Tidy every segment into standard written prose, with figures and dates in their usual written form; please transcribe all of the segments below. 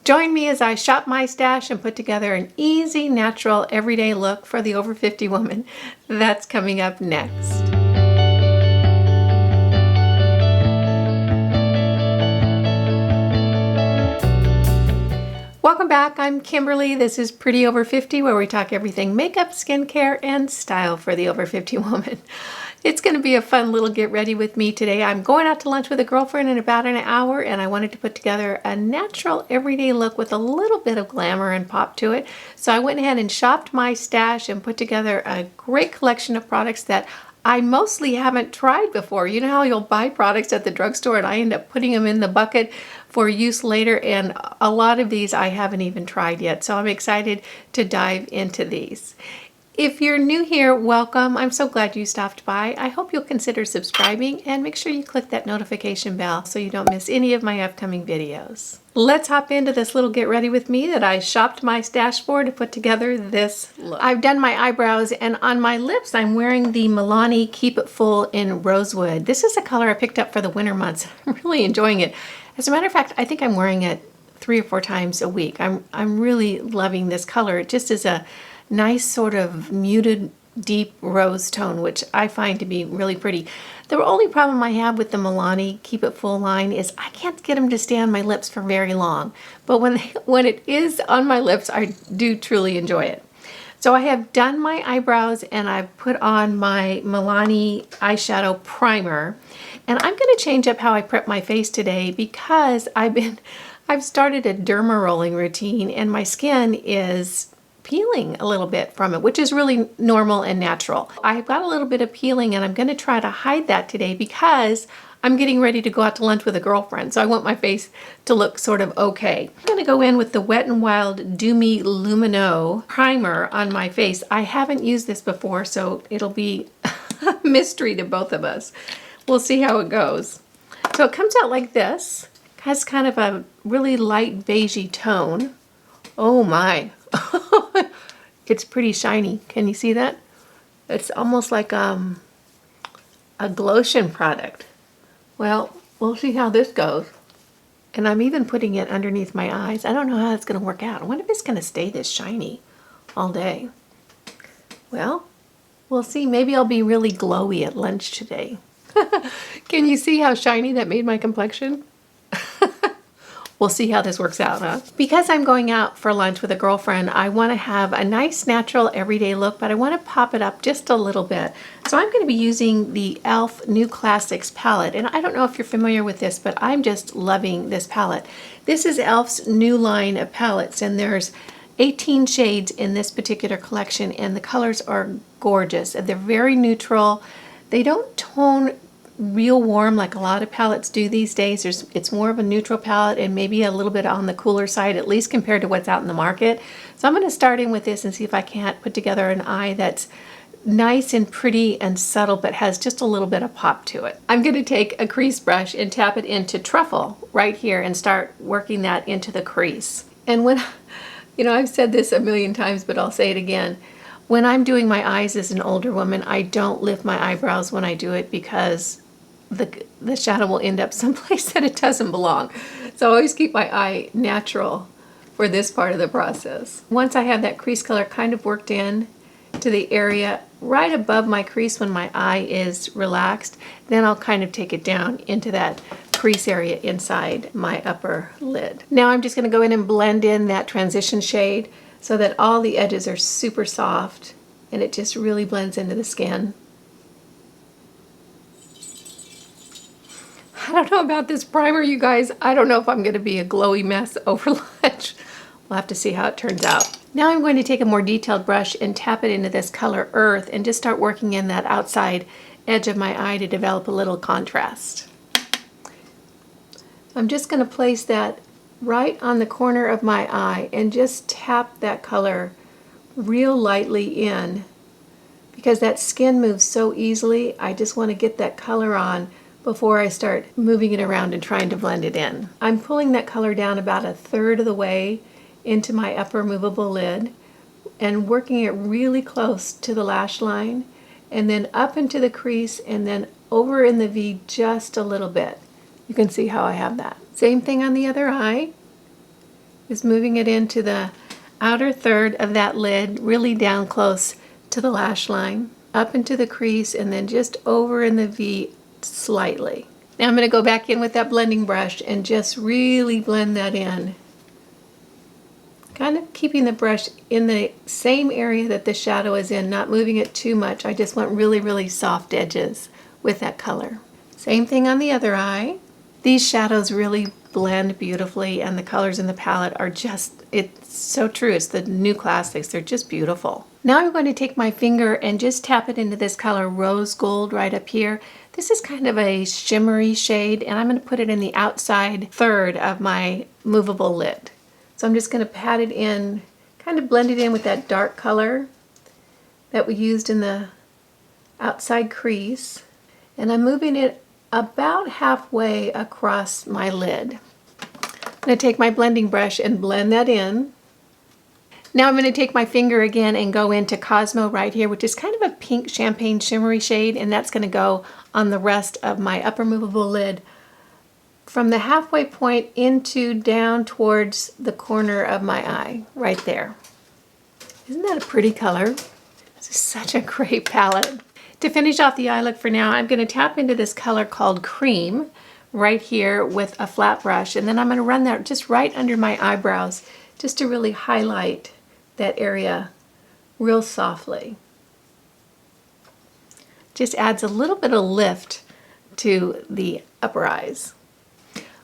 Join me as I shop my stash and put together an easy, natural, everyday look for the over 50 woman. That's coming up next. Welcome back. I'm Kimberly. This is Pretty Over 50, where we talk everything makeup, skincare, and style for the over 50 woman. It's going to be a fun little get ready with me today. I'm going out to lunch with a girlfriend in about an hour, and I wanted to put together a natural everyday look with a little bit of glamour and pop to it. So I went ahead and shopped my stash and put together a great collection of products that I mostly haven't tried before. You know how you'll buy products at the drugstore and I end up putting them in the bucket for use later, and a lot of these I haven't even tried yet. So I'm excited to dive into these. If you're new here, welcome. I'm so glad you stopped by. I hope you'll consider subscribing and make sure you click that notification bell so you don't miss any of my upcoming videos. Let's hop into this little get ready with me that I shopped my stash for to put together this look. I've done my eyebrows, and on my lips I'm wearing the Milani Keep It Full in Rosewood. This is a color I picked up for the winter months. I'm really enjoying it. As a matter of fact, I think I'm wearing it 3 or 4 times a week. I'm really loving this color. It just is a nice sort of muted deep rose tone, which I find to be really pretty. The only problem I have with the Milani Keep It Full line is I can't get them to stay on my lips for very long. But when it is on my lips, I do truly enjoy it. So I have done my eyebrows and I've put on my Milani eyeshadow primer. And I'm going to change up how I prep my face today because I've started a derma rolling routine and my skin is peeling a little bit from it, which is really normal and natural. I've got a little bit of peeling and I'm going to try to hide that today because I'm getting ready to go out to lunch with a girlfriend, so I want my face to look sort of okay. I'm going to go in with the Wet n Wild Do Me Lumino primer on my face. I haven't used this before, so it'll be a mystery to both of us. We'll see how it goes. So it comes out like this. It has kind of a really light beigey tone. Oh my. It's pretty shiny. Can you see that? It's almost like a glotion product. Well, we'll see how this goes. And I'm even putting it underneath my eyes. I don't know how that's going to work out. I wonder if it's going to stay this shiny all day. Well, we'll see. Maybe I'll be really glowy at lunch today. Can you see how shiny that made my complexion? We'll see how this works out, huh? Because I'm going out for lunch with a girlfriend, I want to have a nice, natural, everyday look, but I want to pop it up just a little bit. So I'm going to be using the e.l.f. New Classics palette. And I don't know if you're familiar with this, but I'm just loving this palette. This is e.l.f.'s new line of palettes, and there's 18 shades in this particular collection, and the colors are gorgeous. They're very neutral. They don't tone real warm like a lot of palettes do these days. It's more of a neutral palette and maybe a little bit on the cooler side, at least compared to what's out in the market. So I'm going to start in with this and see if I can't put together an eye that's nice and pretty and subtle, but has just a little bit of pop to it. I'm going to take a crease brush and tap it into Truffle right here and start working that into the crease. And when, you know, I've said this a million times, but I'll say it again. When I'm doing my eyes as an older woman, I don't lift my eyebrows when I do it because the shadow will end up someplace that it doesn't belong. So I always keep my eye natural for this part of the process. Once I have that crease color kind of worked in to the area right above my crease when my eye is relaxed, then I'll kind of take it down into that crease area inside my upper lid. Now I'm just going to go in and blend in that transition shade so that all the edges are super soft and it just really blends into the skin. I don't know about this primer, you guys. I don't know if I'm going to be a glowy mess over lunch. We'll have to see how it turns out. Now I'm going to take a more detailed brush and tap it into this color Earth and just start working in that outside edge of my eye to develop a little contrast. I'm just going to place that right on the corner of my eye and just tap that color real lightly in because that skin moves so easily. I just want to get that color on before I start moving it around and trying to blend it in. I'm pulling that color down about 1/3 of the way into my upper movable lid and working it really close to the lash line and then up into the crease and then over in the V just a little bit. You can see how I have that. Same thing on the other eye. is moving it into the outer third of that lid, really down close to the lash line, up into the crease, and then just over in the V slightly. Now I'm going to go back in with that blending brush and just really blend that in. Kind of keeping the brush in the same area that the shadow is in, not moving it too much. I just want really, really soft edges with that color. Same thing on the other eye. These shadows really blend beautifully, and the colors in the palette are just, it's so true. It's the new classics. They're just beautiful. Now I'm going to take my finger and just tap it into this color Rose Gold right up here. This is kind of a shimmery shade, and I'm going to put it in the outside third of my movable lid. So I'm just going to pat it in, kind of blend it in with that dark color that we used in the outside crease. And I'm moving it about halfway across my lid. I'm going to take my blending brush and blend that in. Now I'm going to take my finger again and go into Cosmo right here, which is kind of a pink champagne shimmery shade, and that's going to go on the rest of my upper movable lid, from the halfway point into down towards the corner of my eye, right there. Isn't that a pretty color? This is such a great palette. To finish off the eye look for now, I'm going to tap into this color called Cream right here with a flat brush, and then I'm going to run that just right under my eyebrows just to really highlight that area real softly. Just adds a little bit of lift to the upper eyes.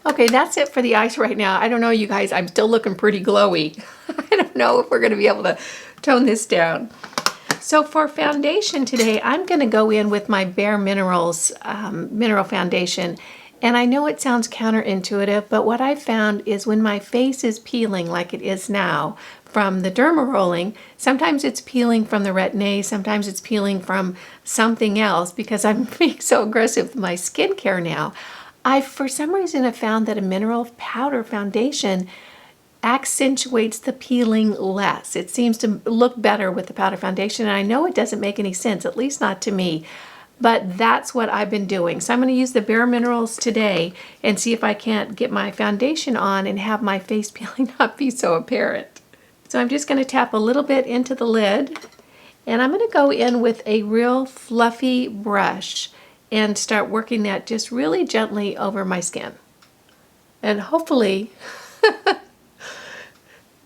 Okay, that's it for the eyes right now. I don't know, you guys, I'm still looking pretty glowy. I don't know if we're going to be able to tone this down. So for foundation today, I'm going to go in with my Bare Minerals Mineral Foundation. And I know it sounds counterintuitive, but what I found is when my face is peeling like it is now from the derma rolling, sometimes it's peeling from the retin-A, sometimes it's peeling from something else because I'm being so aggressive with my skincare now. I, for some reason, have found that a mineral powder foundation accentuates the peeling less. It seems to look better with the powder foundation, and I know it doesn't make any sense, at least not to me, but that's what I've been doing. So I'm going to use the Bare Minerals today and see if I can't get my foundation on and have my face peeling not be so apparent. So I'm just going to tap a little bit into the lid, and I'm going to go in with a real fluffy brush and start working that just really gently over my skin. And hopefully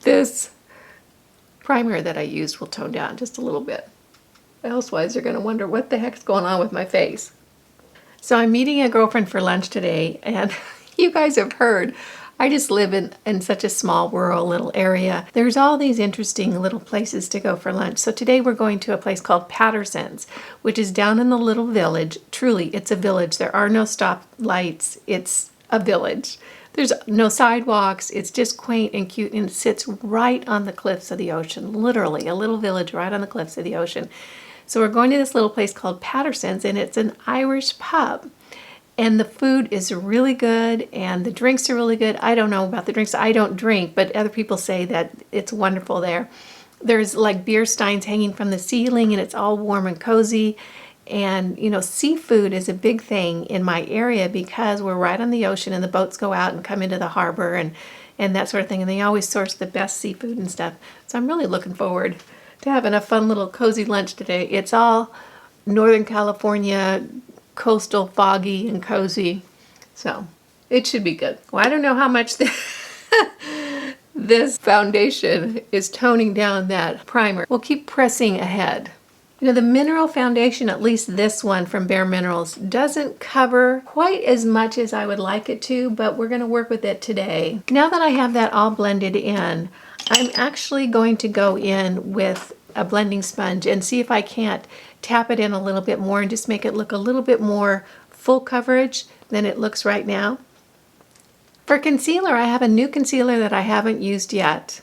this primer that I used will tone down just a little bit. Elsewise, they're going to wonder what the heck's going on with my face. So I'm meeting a girlfriend for lunch today, and you guys have heard, I just live in such a small rural little area. There's all these interesting little places to go for lunch. So today we're going to a place called Patterson's, which is down in the little village. Truly, it's a village. There are no stop lights. It's a village. There's no sidewalks. It's just quaint and cute, and it sits right on the cliffs of the ocean. Literally, a little village right on the cliffs of the ocean. So we're going to this little place called Patterson's, and it's an Irish pub. And the food is really good, and the drinks are really good. I don't know about the drinks. I don't drink, but other people say that it's wonderful there. There's like beer steins hanging from the ceiling, and it's all warm and cozy. And, you know, seafood is a big thing in my area because we're right on the ocean, and the boats go out and come into the harbor and that sort of thing. And they always source the best seafood and stuff. So I'm really looking forward to having a fun little cozy lunch today. It's all Northern California, coastal, foggy, and cozy. So it should be good. Well, I don't know how much this foundation is toning down that primer. We'll keep pressing ahead. You know, the mineral foundation, at least this one from Bare Minerals, doesn't cover quite as much as I would like it to, but we're going to work with it today. Now that I have that all blended in, I'm actually going to go in with a blending sponge and see if I can't tap it in a little bit more and just make it look a little bit more full coverage than it looks right now. For concealer, I have a new concealer that I haven't used yet.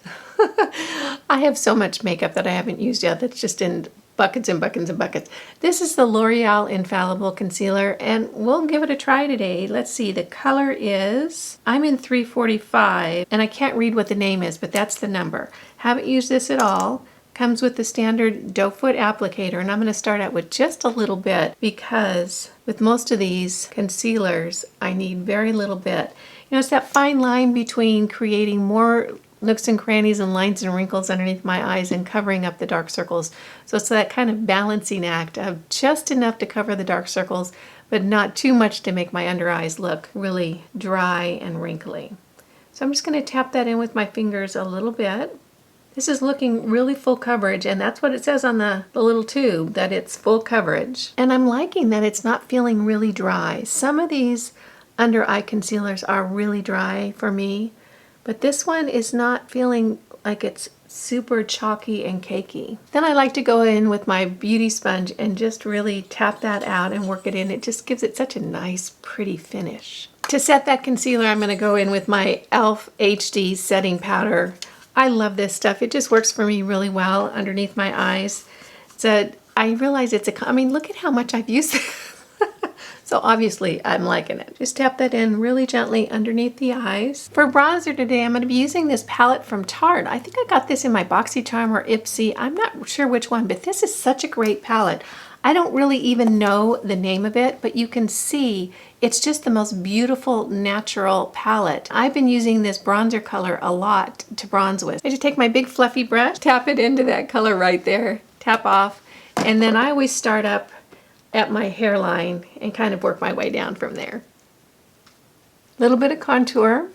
I have so much makeup that I haven't used yet that's just in buckets and buckets and buckets. This is the L'Oreal Infallible Concealer, and we'll give it a try today. Let's see, the color is, I'm in 345, and I can't read what the name is, but that's the number. Haven't used this at all. Comes with the standard doe foot applicator, and I'm going to start out with just a little bit because with most of these concealers, I need very little bit. You know, it's that fine line between creating more nooks and crannies and lines and wrinkles underneath my eyes and covering up the dark circles. So it's that kind of balancing act of just enough to cover the dark circles, but not too much to make my under eyes look really dry and wrinkly. So I'm just going to tap that in with my fingers a little bit. This is looking really full coverage, and that's what it says on the little tube, that it's full coverage. And I'm liking that it's not feeling really dry. Some of these under eye concealers are really dry for me, but this one is not feeling like it's super chalky and cakey. Then I like to go in with my beauty sponge and just really tap that out and work it in. It just gives it such a nice, pretty finish. To set that concealer, I'm going to go in with my e.l.f. HD setting powder. I love this stuff. It just works for me really well underneath my eyes. I realize I mean, look at how much I've used it. So obviously I'm liking it. Just tap that in really gently underneath the eyes. For bronzer today, I'm going to be using this palette from Tarte. I think I got this in my BoxyCharm or Ipsy. I'm not sure which one, but this is such a great palette. I don't really even know the name of it, but you can see it's just the most beautiful natural palette. I've been using this bronzer color a lot to bronze with. I just take my big fluffy brush, tap it into that color right there, tap off, and then I always start up at my hairline and kind of work my way down from there. A little bit of contour,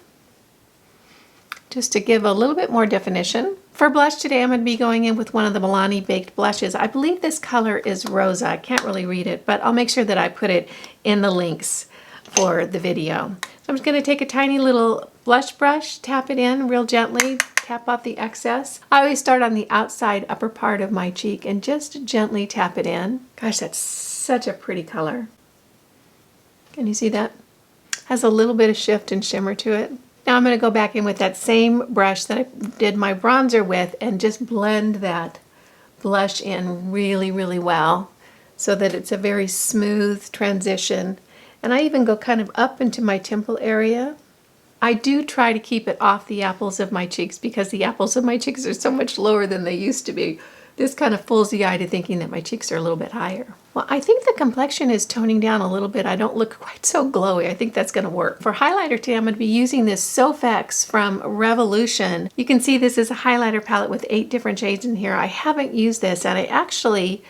just to give a little bit more definition. For blush today, I'm going to be going in with one of the Milani Baked blushes. I believe this color is Rosa. I can't really read it, but I'll make sure that I put it in the links for the video. So I'm just going to take a tiny little blush brush, tap it in real gently, tap off the excess. I always start on the outside upper part of my cheek and just gently tap it in. Gosh, that's such a pretty color. Can you see that? Has a little bit of shift and shimmer to it. Now I'm going to go back in with that same brush that I did my bronzer with and just blend that blush in really, really well so that it's a very smooth transition. And I even go kind of up into my temple area. I do try to keep it off the apples of my cheeks because the apples of my cheeks are so much lower than they used to be. This kind of fools the eye to thinking that my cheeks are a little bit higher. Well, I think the complexion is toning down a little bit. I don't look quite so glowy. I think that's going to work. For highlighter today, I'm going to be using this Sofx from Revolution. You can see this is a highlighter palette with 8 different shades in here. I haven't used this, and I actually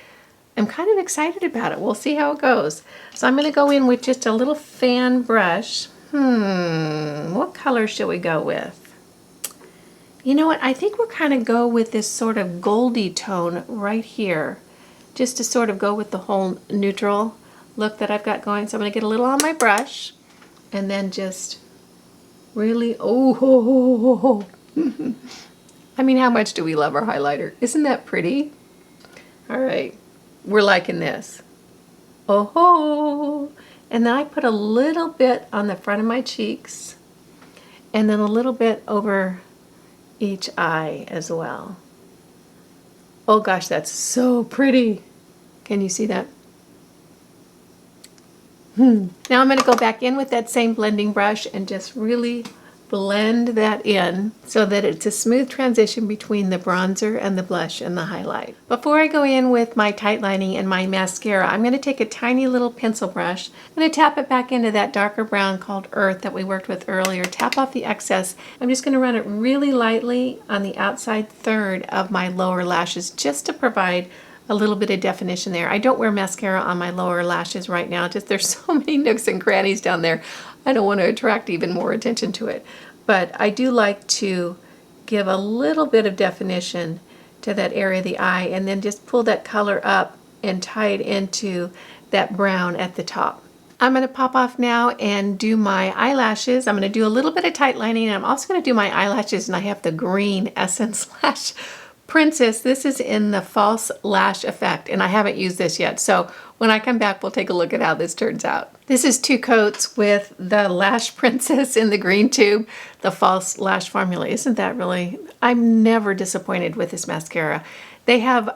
am kind of excited about it. We'll see how it goes. So I'm going to go in with just a little fan brush. What color should we go with? You know what, I think we'll kind of go with this sort of goldy tone right here, just to sort of go with the whole neutral look that I've got going. So I'm going to get a little on my brush and then just really, I mean, how much do we love our highlighter? Isn't that pretty? All right, we're liking this. And then I put a little bit on the front of my cheeks and then a little bit over each eye as well. Oh gosh, that's so pretty. Can you see that? Now I'm going to go back in with that same blending brush and just really blend that in so that it's a smooth transition between the bronzer and the blush and the highlight. Before I go in with my tight lining and my mascara, I'm going to take a tiny little pencil brush. I'm going to tap it back into that darker brown called Earth that we worked with earlier. Tap off the excess. I'm just going to run it really lightly on the outside third of my lower lashes just to provide a little bit of definition there. I don't wear mascara on my lower lashes right now. Just there's so many nooks and crannies down there. I don't want to attract even more attention to it. But I do like to give a little bit of definition to that area of the eye and then just pull that color up and tie it into that brown at the top. I'm going to pop off now and do my eyelashes. I'm going to do a little bit of tight lining, and I'm also going to do my eyelashes, and I have the green Essence Lash Princess. This is in the False Lash Effect, and I haven't used this yet. So when I come back, we'll take a look at how this turns out. This is 2 coats with the Lash Princess in the green tube, the False Lash Formula. Isn't that really, I'm never disappointed with this mascara. They have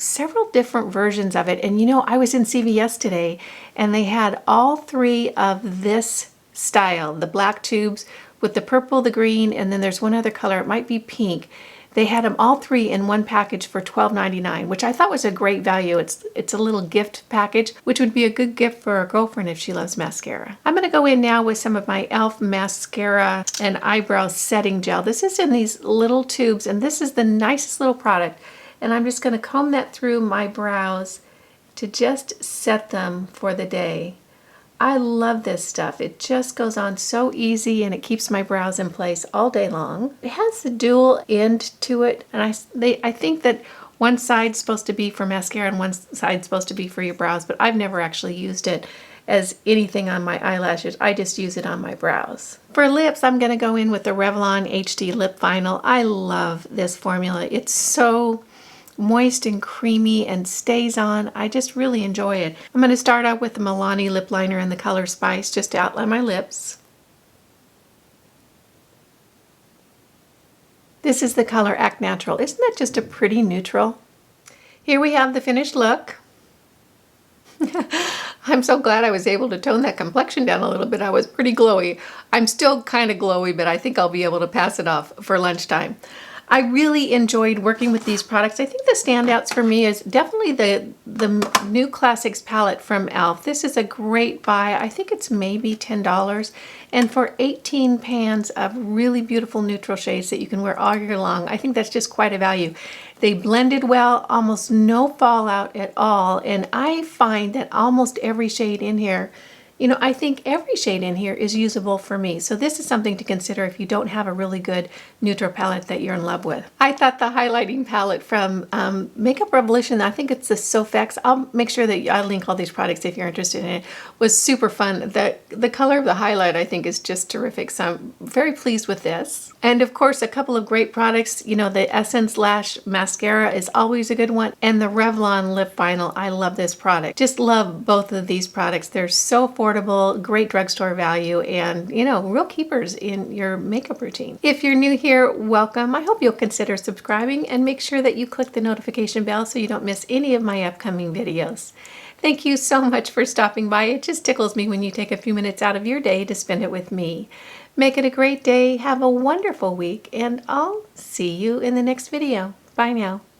several different versions of it. And you know, I was in CVS today and they had all 3 of this style, the black tubes with the purple, the green, and then there's one other color, it might be pink. They had them all three in one package for $12.99, which I thought was a great value. It's a little gift package, which would be a good gift for a girlfriend if she loves mascara. I'm going to go in now with some of my e.l.f. mascara and eyebrow setting gel. This is in these little tubes, and this is the nicest little product. And I'm just going to comb that through my brows to just set them for the day. I love this stuff. It just goes on so easy and it keeps my brows in place all day long. It has a dual end to it, and I think that one side's supposed to be for mascara and one side's supposed to be for your brows, but I've never actually used it as anything on my eyelashes. I just use it on my brows. For lips, I'm going to go in with the Revlon HD Lip Vinyl. I love this formula. It's so moist and creamy and stays on. I just really enjoy it. I'm going to start out with the Milani lip liner in the color Spice just to outline my lips. This is the color Act Natural. Isn't that just a pretty neutral? Here we have the finished look. I'm so glad I was able to tone that complexion down a little bit. I was pretty glowy. I'm still kind of glowy, but I think I'll be able to pass it off for lunchtime. I really enjoyed working with these products. I think the standouts for me is definitely the New Classics palette from e.l.f. This is a great buy. I think it's maybe $10. And for 18 pans of really beautiful neutral shades that you can wear all year long, I think that's just quite a value. They blended well, almost no fallout at all. And I find that almost every shade in here, you know, I think every shade in here is usable for me. So this is something to consider if you don't have a really good neutral palette that you're in love with. I thought the highlighting palette from Makeup Revolution, I think it's the Sofx, I'll make sure that I link all these products if you're interested in it, was super fun. The color of the highlight I think is just terrific. So I'm very pleased with this. And of course, a couple of great products. You know, the Essence Lash Mascara is always a good one. And the Revlon Lip Vinyl, I love this product. Just love both of these products. They're so affordable, great drugstore value, and, you know, real keepers in your makeup routine. If you're new here, welcome. I hope you'll consider subscribing and make sure that you click the notification bell so you don't miss any of my upcoming videos. Thank you so much for stopping by. It just tickles me when you take a few minutes out of your day to spend it with me. Make it a great day, have a wonderful week, and I'll see you in the next video. Bye now.